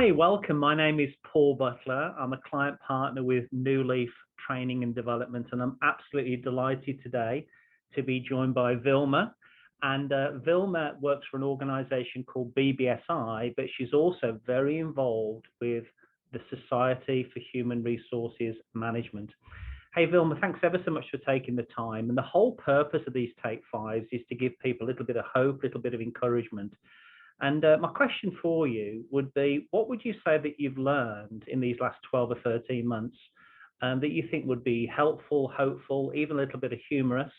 Hi, welcome. My name is Paul Butler. I'm a client partner with New Leaf Training and Development, and I'm absolutely delighted today to be joined by Vilma. And Vilma works for an organization called BBSI, but she's also very involved with the Society for Human Resources Management. Hey, Vilma, thanks ever so much for taking the time. And the whole purpose of these Take Fives is to give people a little bit of hope, a little bit of encouragement. And my question for you would be, what would you say that you've learned in these last 12 or 13 months that you think would be helpful, hopeful, even a little bit of humorous,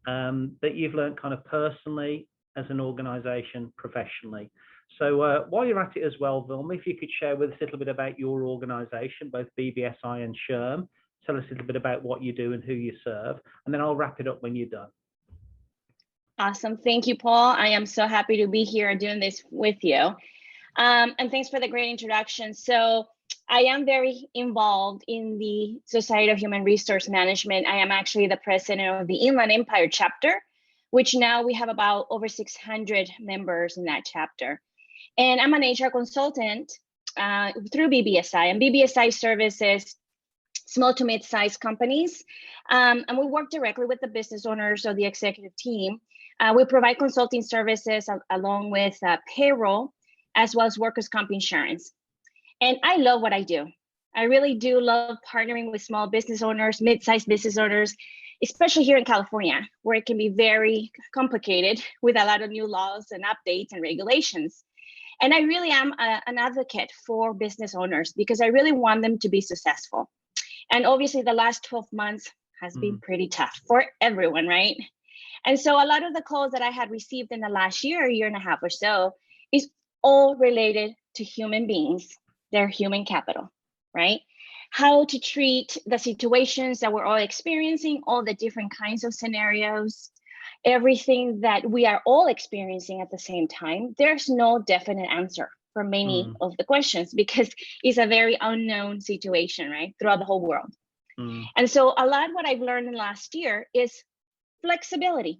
that you've learned kind of personally, as an organization, professionally? So while you're at it as well, Vilma, if you could share with us a little bit about your organization, both BBSI and SHRM, tell us a little bit about what you do and who you serve, and then I'll wrap it up when you're done. Awesome. Thank you, Paul. I am so happy to be here doing this with you. And thanks for the great introduction. So I am very involved in the Society of Human Resource Management. I am actually the president of the Inland Empire chapter, which now we have about over 600 members in that chapter. And I'm an HR consultant through BBSI, and BBSI services small to mid-sized companies. And we work directly with the business owners or the executive team. We provide consulting services along with payroll, as well as workers' comp insurance. And I love what I do. I really do love partnering with small business owners, mid-sized business owners, especially here in California, where it can be very complicated with a lot of new laws and updates and regulations. And I really am an advocate for business owners because I really want them to be successful. And obviously the last 12 months has been pretty tough for everyone, right? And so a lot of the calls that I had received in the last year and a half or so is all related to human beings, their human capital, right? How to treat the situations that we're all experiencing, all the different kinds of scenarios, everything that we are all experiencing at the same time. There's no definite answer for many of the questions because it's a very unknown situation, right, throughout the whole world. And so a lot of what I've learned in the last year is flexibility.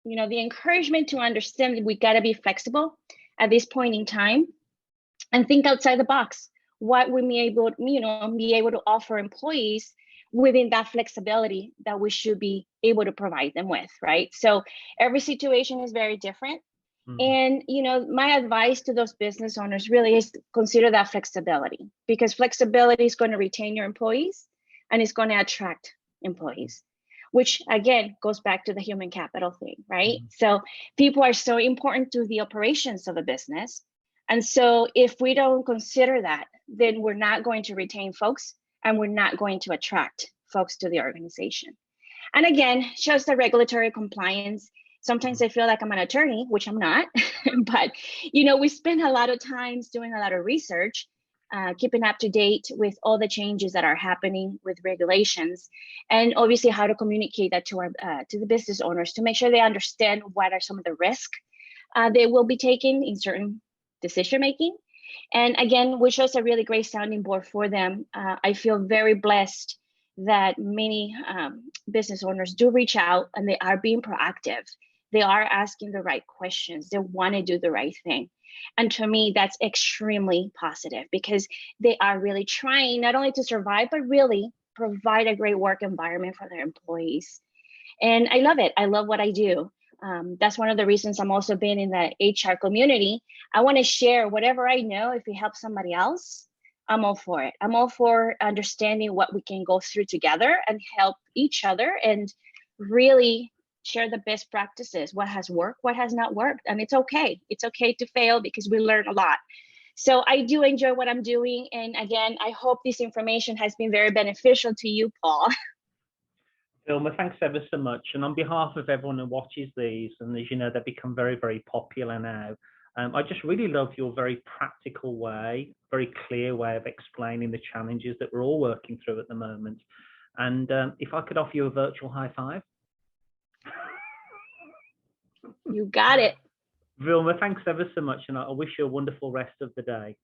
You know, the encouragement to understand that we got to be flexible at this point in time and think outside the box. What we may be able to offer employees within that flexibility that we should be able to provide them with, right? So every situation is very different. And, you know, my advice to those business owners really is to consider that flexibility, because flexibility is going to retain your employees and it's going to attract employees, which again goes back to the human capital thing, right? So people are so important to the operations of a business. And so if we don't consider that, then we're not going to retain folks and we're not going to attract folks to the organization. And again, just the regulatory compliance. Sometimes I feel like I'm an attorney, which I'm not, but, you know, we spend a lot of times doing a lot of research, keeping up to date with all the changes that are happening with regulations, and obviously how to communicate that to the business owners to make sure they understand what are some of the risks they will be taking in certain decision making. And again, which was a really great sounding board for them. I feel very blessed that many business owners do reach out and they are being proactive. They are asking the right questions. They want to do the right thing. And to me, that's extremely positive because they are really trying not only to survive, but really provide a great work environment for their employees. And I love it. I love what I do. That's one of the reasons I'm also being in the HR community. I want to share whatever I know. If it helps somebody else, I'm all for it. I'm all for understanding what we can go through together and help each other and really share the best practices, what has worked, what has not worked. And it's okay. It's okay to fail because we learn a lot. So I do enjoy what I'm doing. And again, I hope this information has been very beneficial to you, Paul. Vilma, thanks ever so much. And on behalf of everyone who watches these, and as you know, they've become very, very popular now, I just really love your very practical way, very clear way of explaining the challenges that we're all working through at the moment. And if I could offer you a virtual high five. You got it. Vilma, thanks ever so much. And I wish you a wonderful rest of the day.